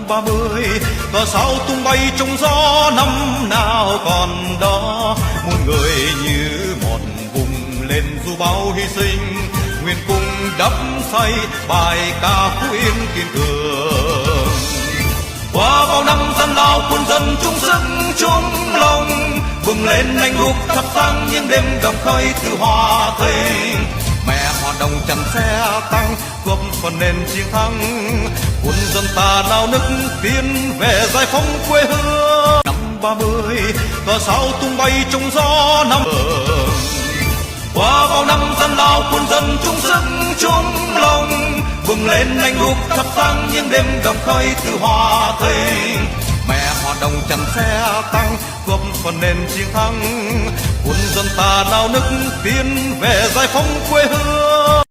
30, cờ sao tung bay trong gió năm nào còn đó. Muôn người như một vùng lên dù bao hy sinh, nguyện cùng đắp xây bài ca phú yên kiên cường. Qua bao năm gian lao quân dân chung sức chung lòng, bừng lên anh lúc thắp sáng những đêm đồng khơi từ hòa thịnh. Mẹ họ đồng chặn xe tăng góp phần nền chiến thắng, quân dân ta nao nức tiến về giải phóng quê hương. Năm 30, cờ sao tung bay trong gió năm. Qua bao năm gian lao quân dân chung sức chung lòng, bừng lên anh lúc thắp sáng những đêm đồng khơi từ hòa thịnh. Mẹ họ đồng chặn xe tăng góp phần nền chiến thắng, quân dân ta nao nức tiến về giải phóng quê hương.